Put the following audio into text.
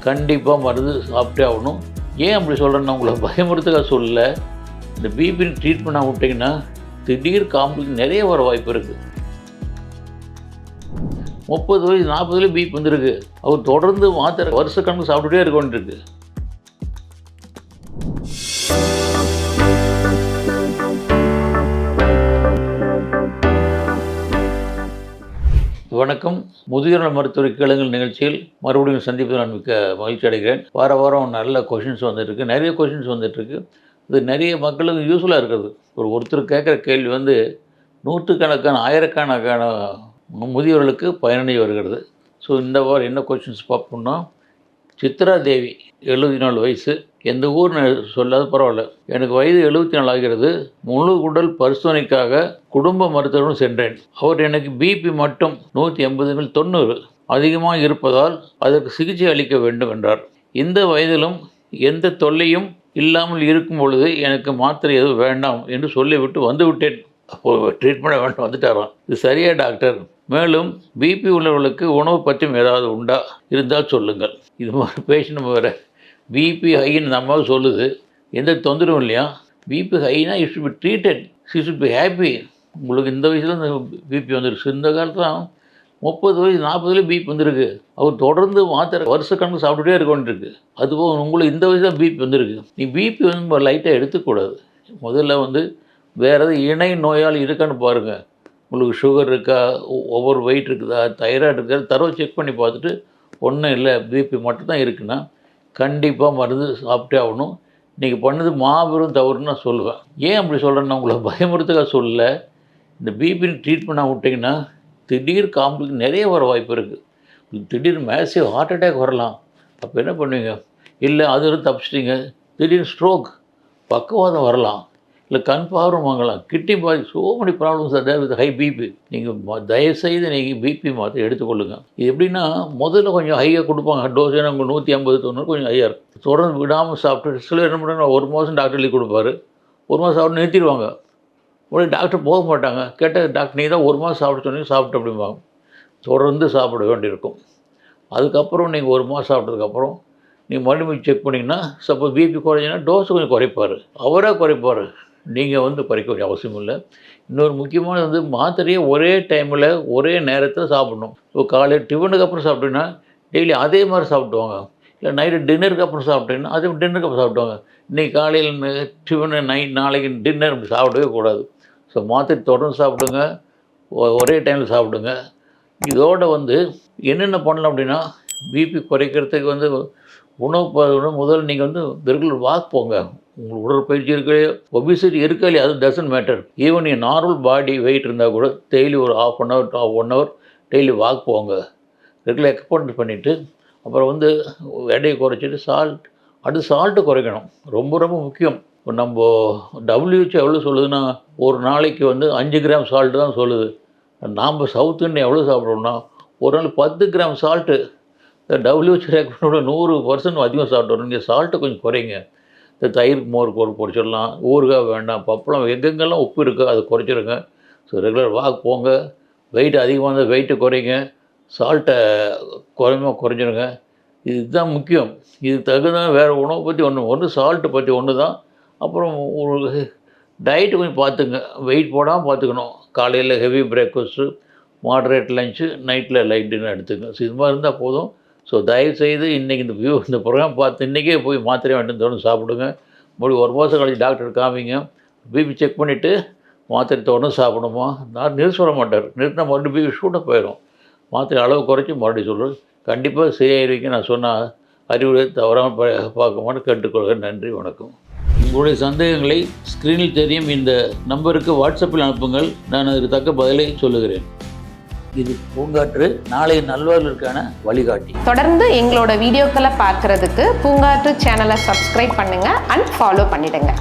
கண்டிப்பாக மருந்து சாப்பிட்டே ஆகணும். ஏன் அப்படி சொல்கிறேன்னா உங்களை பயமுறுத்துக்காக சொல்லல. இந்த பிபி ட்ரீட் பண்ண விட்டிங்கன்னா திடீர் காம்ப்ளிகேஷன் நிறைய வர வாய்ப்பு இருக்குது. 30 வயசு 40 பிபி வந்துருக்கு. அவர் தொடர்ந்து மாத்திரை வருஷக்கணக்கு சாப்பிட்டுட்டே இருக்க வேண்டியிருக்கு. வணக்கம். முதியோர் நல மருத்துவ கேளுங்கள் நிகழ்ச்சியில் மறுபடியும் சந்திப்பது நான் மிக்க மகிழ்ச்சி அடைகிறேன். வாரம் நல்ல கொஷின்ஸ் வந்துட்டுருக்கு, நிறைய கொஷின்ஸ் வந்துட்டுருக்கு. இது நிறைய மக்களுக்கு யூஸ்ஃபுல்லாக இருக்கிறது. ஒருத்தர் கேட்குற கேள்வி வந்து நூற்றுக்கணக்கான ஆயிரக்கணக்கான முதியோர்களுக்கு பயனடை வருகிறது. ஸோ இந்த வாரம் என்ன கொஷின்ஸ் பார்ப்போம்னா, சித்ரா தேவி 74 வயசு, எந்த ஊர்னு சொல்லாத பரவாயில்ல, எனக்கு வயது 74 ஆகிறது. முழு உடல் பரிசோதனைக்காக குடும்ப மருத்துவருடன் சென்றேன். அவர் எனக்கு பிபி மட்டும் 180/90 அதிகமாக இருப்பதால் அதற்கு சிகிச்சை அளிக்க வேண்டும் என்றார். இந்த வயதிலும் எந்த தொல்லையும் இல்லாமல் இருக்கும் பொழுது எனக்கு மாத்திரை எதுவும் வேண்டாம் என்று சொல்லிவிட்டு வந்துவிட்டேன். ட்ரீட்மெண்ட் வேண்டாம் வந்துட்டாராம். இது சரியா டாக்டர்? மேலும் பிபி உள்ளவர்களுக்கு உணவு பற்றியும் ஏதாவது உண்டா, இருந்தால் சொல்லுங்கள். இது மாதிரி பேஷண்ட் வேறு பிபி ஹைன்னு நம்ம சொல்லுது, எந்த தொந்தரவும் இல்லையா. பிபி ஹைனா you should be treated, you should be happy. உங்களுக்கு இந்த வயசில் இந்த பிபி வந்துருக்கு. இந்த காலத்தில் 30 வயசு 40 பிபி வந்துருக்கு. அவர் தொடர்ந்து மாத்திரை வருஷக்கணக்கு சாப்பிட்டுட்டே இருக்க வேண்டியிருக்கு. அதுபோக உங்களுக்கு இந்த வயசில் பிபி வந்துருக்கு. நீ பிபி வந்து லைட்டாக எடுத்துக்கூடாது. முதல்ல வந்து வேறு எதாவது இணை நோயால் இருக்கான்னு பாருங்கள். உங்களுக்கு சுகர் இருக்கா, ஓவர் வெயிட் இருக்குதா, தைராய்டு இருக்கா, தரவை செக் பண்ணி பார்த்துட்டு ஒன்றும் இல்லை பிபி மட்டும்தான் இருக்குன்னா கண்டிப்பாக மருந்து சாப்பிட்டே ஆகணும். நீங்கள் பண்ணது மாபெரும் தவறுன்னு நான் சொல்லுவேன். ஏன் அப்படி சொல்கிறேன்னா உங்களை பயமுறுத்துக்காக சொல்லலை. இந்த பிபி ட்ரீட் பண்ண விட்டிங்கன்னா திடீர் காம்ப்ளிகேஷன் நிறைய வர வாய்ப்பு இருக்குது. திடீர் மேசிவ் ஹார்ட் அட்டாக் வரலாம். அப்போ என்ன பண்ணுவீங்க? இல்லை அது தப்பிச்சிட்டிங்க, திடீர்னு ஸ்ட்ரோக் பக்கவாதம் வரலாம், இல்லை கண் பார்வை வாங்கலாம், கிட்னி பாதி, ஸோ மெனி ப்ராப்ளம்ஸ் அதாவது வித் ஹை பிபி. நீங்கள் தயவுசெய்து நீங்கள் பிபி மாத்திரை எடுத்துக்கொள்ளுங்கள். இது எப்படின்னா முதல்ல கொஞ்சம் ஹையாக கொடுப்பாங்க டோஸ். ஏன்னா உங்களுக்கு 150-90 கொஞ்சம் ஹையாக இருக்கும். தொடர்ந்து விடாமல் சாப்பிட்டு சில என்ன பண்ணுறாங்க, 1 மாதம் டாக்டர் எழுதி கொடுப்பாரு, 1 மாதம் சாப்பிட்டு நிறுத்திடுவாங்க. உடனே டாக்டர் போக மாட்டாங்க. கேட்டால் டாக்டர் நீ தான் 1 மாதம் சாப்பிட்டு சொன்னீங்க, சாப்பிட்டு அப்படிம்பாங்க. தொடர்ந்து சாப்பிட வேண்டியிருக்கும். அதுக்கப்புறம் நீங்கள் 1 மாதம் சாப்பிட்டதுக்கப்புறம் நீங்கள் மறுபடியும் செக் பண்ணிங்கன்னா சப்போஸ் பிபி குறைஞ்சின்னா டோஸ் கொஞ்சம் குறைப்பார். அவராக குறைப்பார், நீங்கள் வந்து குறைக்க வேண்டிய அவசியம் இல்லை. இன்னொரு முக்கியமானது வந்து மாத்திரையை ஒரே டைமில் ஒரே நேரத்தில் சாப்பிடணும். ஸோ காலையில் டிஃபனுக்கு அப்புறம் சாப்பிட்டீங்கன்னா டெய்லி அதே மாதிரி சாப்பிடுவாங்க. இல்லை நைட்டு டின்னருக்கு அப்புறம் சாப்பிட்டீங்கன்னா அதே டின்னருக்கு அப்புறம் சாப்பிடுவாங்க. இன்றைக்கி காலையில் டிஃபனு நாளைக்கு டின்னர் அப்படி சாப்பிடவே கூடாது. ஸோ மாத்திரை தொடர்ந்து சாப்பிடுங்க, ஒரே டைமில் சாப்பிடுங்க. இதோடு வந்து என்னென்ன பண்ணலாம் அப்படின்னா, பிபி குறைக்கிறதுக்கு வந்து உணவு முதல்ல நீங்கள் வந்து ரெகுலர் வாக் போங்க. உங்களுக்கு உடற்பயிற்சி இருக்க ஒபிசிட்டி இருக்கா இல்லையா, அது doesn't matter. Even N normal body weight இருந்தால் கூட டெய்லி ஒரு 1/2 hour 1 hour டெய்லி வாக் போங்க. ரெகுலர் எக்ஸ்பெரிமெண்ட் பண்ணிவிட்டு அப்புறம் வந்து எடையை குறைச்சிட்டு சால்ட்டு குறைக்கணும். ரொம்ப ரொம்ப முக்கியம். இப்போ நம்ம WHO எவ்வளோ சொல்லுதுன்னா ஒரு நாளைக்கு வந்து 5 கிராம் சால்ட்டு தான் சொல்லுது. நாம் சவுத் இந்தியா எவ்வளோ சாப்பிட்றோம்னா ஒரு நாள் 10 கிராம் சால்ட்டு. WHO ரெக்கமெண்டோட 100% அதிகம் சாப்பிட்டு வரும். நீங்கள் சால்ட்டை கொஞ்சம் குறைங்க. இந்த தயிர் மோர் குறைச்சிடலாம், ஊறுகாய் வேண்டாம், பப்பளம் எங்கெங்கெல்லாம் உப்பு இருக்கோ அதை குறைச்சிருங்க. ஸோ ரெகுலர் வாக் போங்க. வெயிட் அதிகமாக இருந்தால் வெயிட்டை குறைங்க, சால்ட்டை குறைஞ்சிருங்க. இதுதான் முக்கியம். இது தகுந்த வேறு உணவை பற்றி ஒன்று சால்ட்டை பற்றி ஒன்று தான். அப்புறம் ஒரு டயட்டு கொஞ்சம் பார்த்துங்க, வெயிட் போடாமல் பார்த்துக்கணும். காலையில் ஹெவி பிரேக்ஃபாஸ்ட்டு, மாடரேட் லஞ்சு, நைட்டில் லைட் டின்னர் எடுத்துங்க. ஸோ இது மாதிரி இருந்தால் போதும். ஸோ தயவுசெய்து இன்றைக்கி இந்த ப்ரோக்ராம் பார்த்து இன்றைக்கே போய் மாத்திரை வாங்கிட்டு தொடர்ந்து சாப்பிடுங்க. மறுபடியும் 1 மாதம் கழிச்சு டாக்டர் காமிங்க, பிபி செக் பண்ணிவிட்டு மாத்திரை தொடர்ந்து சாப்பிடுமா. நான் நிறுத்த சொல்ல மாட்டார், நிறுத்தினா மறுபடியும் பிபி ஷூட்டாக போயிடும். மாத்திரை அளவு குறைச்சி மறுபடியும் சொல்கிறேன். கண்டிப்பாக சரியாயிருக்கேன். நான் சொன்ன அறிவுரை தவறாமல் பார்க்கமான்னு கேட்டுக்கொள்கிறேன். நன்றி, வணக்கம். உங்களுடைய சந்தேகங்களை ஸ்க்ரீனில் தெரியும் இந்த நம்பருக்கு வாட்ஸ்அப்பில் அனுப்புங்கள். நான் அதற்கு தக்க பதிலை சொல்லுகிறேன். இது பூங்காற்று, நாளை நல்வாழ்விற்கான வழிகாட்டி. தொடர்ந்து எங்களோட வீடியோக்களை பார்க்கறதுக்கு பூங்காற்று சேனலை சப்ஸ்கிரைப் பண்ணுங்க அண்ட் ஃபாலோ பண்ணிடுங்க.